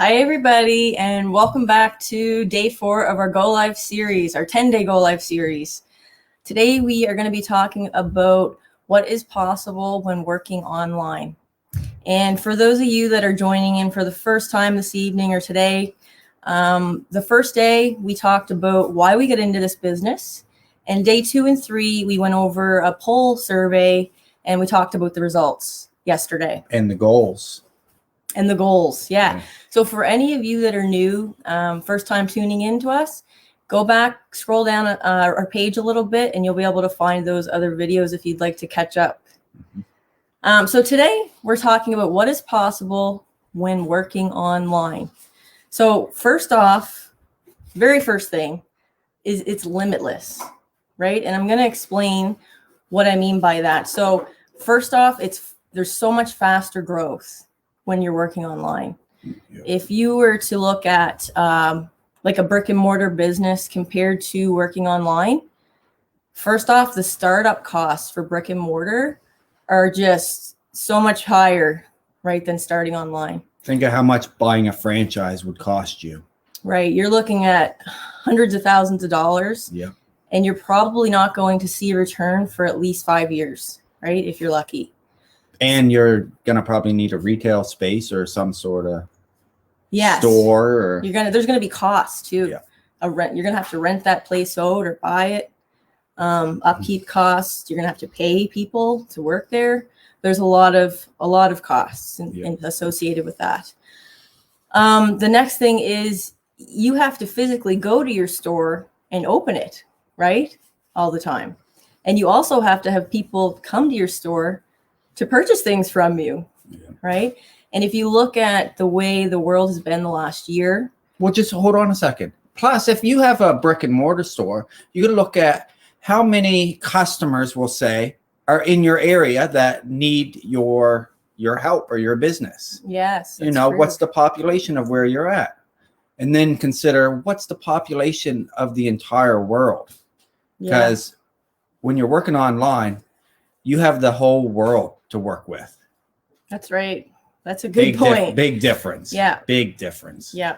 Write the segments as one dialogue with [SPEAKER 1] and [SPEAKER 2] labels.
[SPEAKER 1] Hi, everybody, and welcome back to day 4 of our Go Live series, our 10-day Go Live series. Today, we are going to be talking about what is possible when working online. And for those of you that are joining in for the first time this evening or today, the first day we talked about why we get into this business. And day 2 and 3, we went over a poll survey and we talked about the results yesterday.
[SPEAKER 2] And the goals.
[SPEAKER 1] And the goals, yeah. So for any of you that are new, first time tuning in to us, go back, scroll down our page a little bit, and you'll be able to find those other videos if you'd like to catch up. So today we're talking about what is possible when working online. So first off, very first thing is it's limitless, right? And I'm going to explain what I mean by that. So first off, there's so much faster growth when you're working online. Yeah. If you were to look at like a brick and mortar business compared to working online, first off, the startup costs for brick and mortar are just so much higher, right, than starting online.
[SPEAKER 2] Think of how much buying a franchise would cost you.
[SPEAKER 1] Right. You're looking at hundreds of thousands of dollars.
[SPEAKER 2] Yeah.
[SPEAKER 1] And you're probably not going to see a return for at least 5 years, right, if you're lucky.
[SPEAKER 2] And you're going to probably need a retail space or some sort of store. Or
[SPEAKER 1] there's going to be costs too.
[SPEAKER 2] Yeah.
[SPEAKER 1] You're going to have to rent that place out or buy it. Upkeep costs. You're going to have to pay people to work there. There's a lot of costs associated with that. The next thing is you have to physically go to your store and open it, right? All the time. And you also have to have people come to your store to purchase things from you, right? And if you look at the way the world has been the last year.
[SPEAKER 2] Well, just hold on a second. Plus, if you have a brick and mortar store, you got to look at how many customers will say are in your area that need your help or your business.
[SPEAKER 1] Yes.
[SPEAKER 2] You know, true. What's the population of where you're at? And then consider what's the population of the entire world. Because when you're working online, you have the whole world to work with.
[SPEAKER 1] That's right. That's a good point.
[SPEAKER 2] Big difference.
[SPEAKER 1] Yeah.
[SPEAKER 2] Big difference.
[SPEAKER 1] Yeah.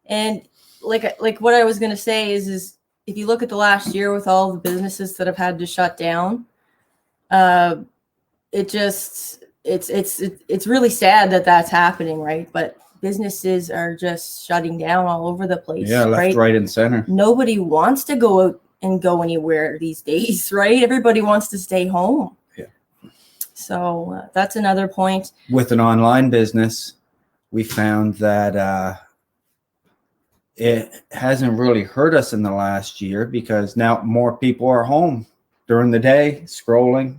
[SPEAKER 1] And like what I was going to say is if you look at the last year with all the businesses that have had to shut down, it's really sad that that's happening, right? But businesses are just shutting down all over the place.
[SPEAKER 2] Yeah, left, right, and center.
[SPEAKER 1] Nobody wants to go out and go anywhere these days, right? Everybody wants to stay home.
[SPEAKER 2] Yeah.
[SPEAKER 1] So that's another point.
[SPEAKER 2] With an online business, we found that it hasn't really hurt us in the last year because now more people are home during the day, scrolling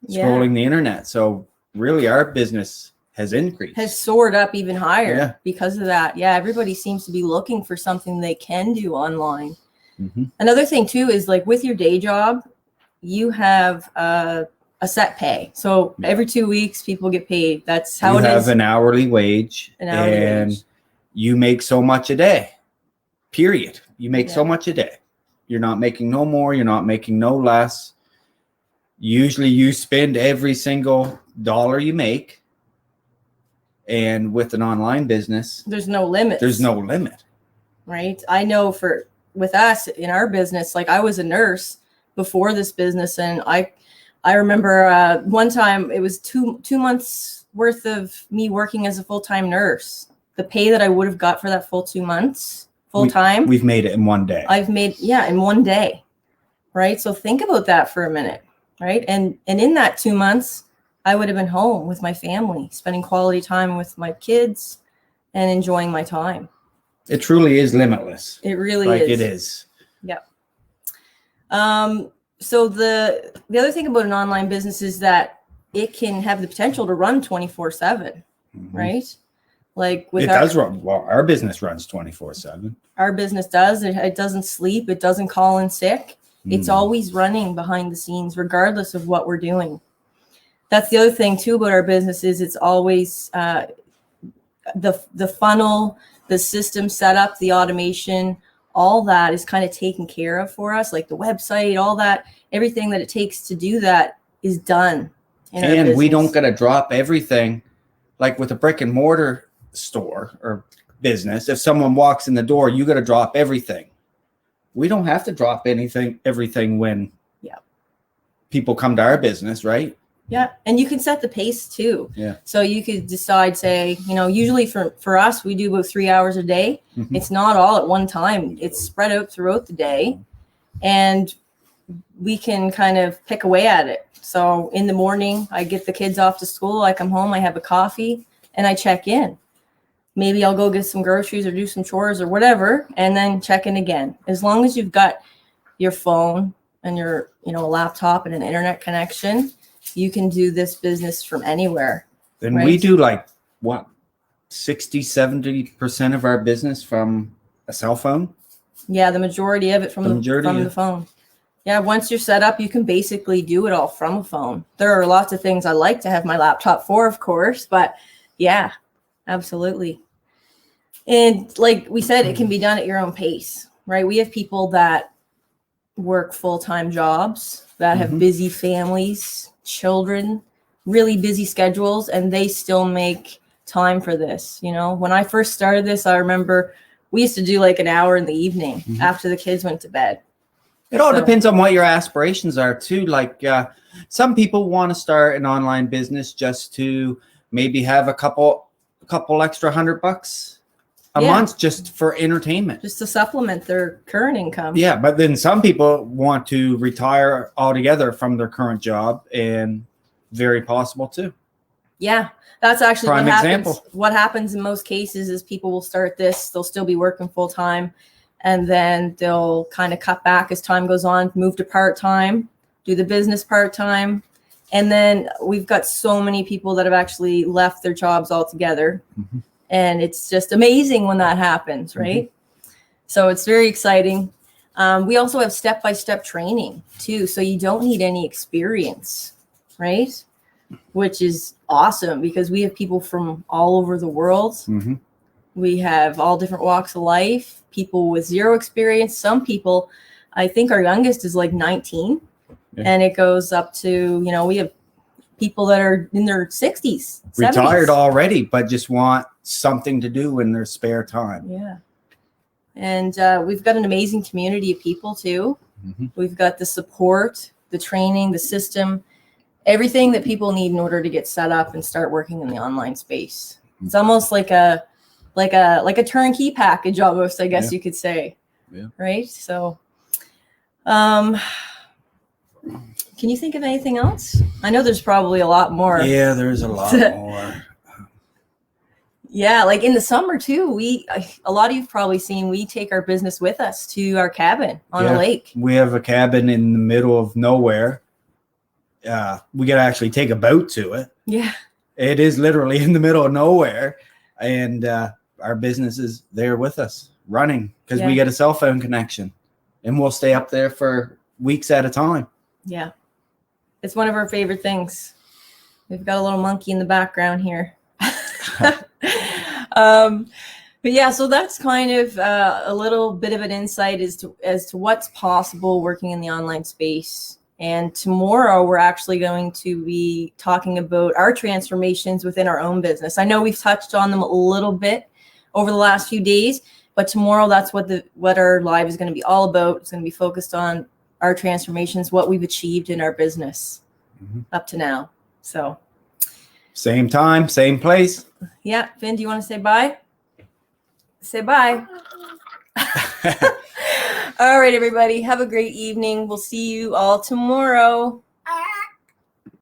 [SPEAKER 2] the internet. So really our business has increased.
[SPEAKER 1] Has soared up even higher because of that. Yeah, everybody seems to be looking for something they can do online. Mm-hmm. Another thing too is like with your day job, you have a set pay. So every 2 weeks, people get paid. That's how it is.
[SPEAKER 2] You have an hourly wage, and you make so much a day. Period. You make so much a day. You're not making no more. You're not making no less. Usually, you spend every single dollar you make. And with an online business,
[SPEAKER 1] there's no limit.
[SPEAKER 2] There's no limit.
[SPEAKER 1] Right. I know with us in our business, like I was a nurse before this business. And I remember one time it was two months worth of me working as a full-time nurse. The pay that I would have got for that full 2 months, full-time.
[SPEAKER 2] We've made it in one day.
[SPEAKER 1] In one day. Right. So think about that for a minute. Right. And in that 2 months, I would have been home with my family, spending quality time with my kids and enjoying my time.
[SPEAKER 2] It truly is limitless.
[SPEAKER 1] It really is.
[SPEAKER 2] It is.
[SPEAKER 1] Yep. So the other thing about an online business is that it can have the potential to run 24/7, right? Like with
[SPEAKER 2] our business runs 24/7.
[SPEAKER 1] Our business does. It doesn't sleep. It doesn't call in sick. It's always running behind the scenes, regardless of what we're doing. That's the other thing too about our business is it's always the funnel, the system setup, the automation, all that is kind of taken care of for us, like the website, all that, everything that it takes to do that is done.
[SPEAKER 2] And we don't got to drop everything like with a brick and mortar store or business, if someone walks in the door, you got to drop everything. We don't have to drop everything when people come to our business, right?
[SPEAKER 1] Yeah. And you can set the pace too.
[SPEAKER 2] Yeah.
[SPEAKER 1] So you could decide, say, usually for us, we do about 3 hours a day.
[SPEAKER 2] Mm-hmm.
[SPEAKER 1] It's not all at one time. It's spread out throughout the day, and we can kind of pick away at it. So in the morning, I get the kids off to school. I come home, I have a coffee, and I check in. Maybe I'll go get some groceries or do some chores or whatever, and then check in again. As long as you've got your phone and your, a laptop and an internet connection, you can do this business from anywhere.
[SPEAKER 2] And
[SPEAKER 1] right?
[SPEAKER 2] we do 60-70% of our business from a cell phone.
[SPEAKER 1] Yeah, the majority of it from the phone. Yeah, once you're set up, you can basically do it all from a phone. There are lots of things I like to have my laptop for, of course, but yeah, absolutely. And like we said, it can be done at your own pace, right? We have people that work full-time jobs, that have busy families, children, really busy schedules, and they still make time for this. When I first started this, I remember we used to do like an hour in the evening after the kids went to bed.
[SPEAKER 2] It all depends on what your aspirations are too. Like some people want to start an online business just to maybe have a couple extra $100 a month just for entertainment,
[SPEAKER 1] just to supplement their current income.
[SPEAKER 2] Yeah, but then some people want to retire altogether from their current job, and very possible too.
[SPEAKER 1] Yeah, that's actually
[SPEAKER 2] Prime example.
[SPEAKER 1] What happens in most cases is people will start this, they'll still be working full time, and then they'll kind of cut back as time goes on, move to part-time, do the business part-time. And then we've got so many people that have actually left their jobs altogether. And it's just amazing when that happens, right? So it's very exciting. We also have step-by-step training too. So you don't need any experience, right? Which is awesome because we have people from all over the world. We have all different walks of life, people with zero experience. Some people, I think our youngest is like 19 and it goes up to, we have people that are in their 60s, 70s.
[SPEAKER 2] Retired already, but just want something to do in their spare time.
[SPEAKER 1] Yeah. And we've got an amazing community of people too. We've got the support, the training, the system, everything that people need in order to get set up and start working in the online space. It's almost like a turnkey package almost, I guess you could say. Yeah. Right? So can you think of anything else? I know there's probably a lot more.
[SPEAKER 2] Yeah, there's a lot more.
[SPEAKER 1] Yeah, like in the summer too, a lot of you've probably seen, we take our business with us to our cabin on a lake.
[SPEAKER 2] We have a cabin in the middle of nowhere. We got to actually take a boat to it. Yeah. It is literally in the middle of nowhere. And our business is there with us running because we get a cell phone connection and we'll stay up there for weeks at a time. Yeah. It's one of our favorite things. We've got a little monkey in the background here. But yeah, so that's kind of a little bit of an insight as to what's possible working in the online space. And tomorrow we're actually going to be talking about our transformations within our own business. I know we've touched on them a little bit over the last few days, but tomorrow that's what our live is going to be all about. It's going to be focused on our transformations, what we've achieved in our business up to now. So same time, same place. Yeah. Finn, do you want to say bye? Say bye. All right, everybody. Have a great evening. We'll see you all tomorrow.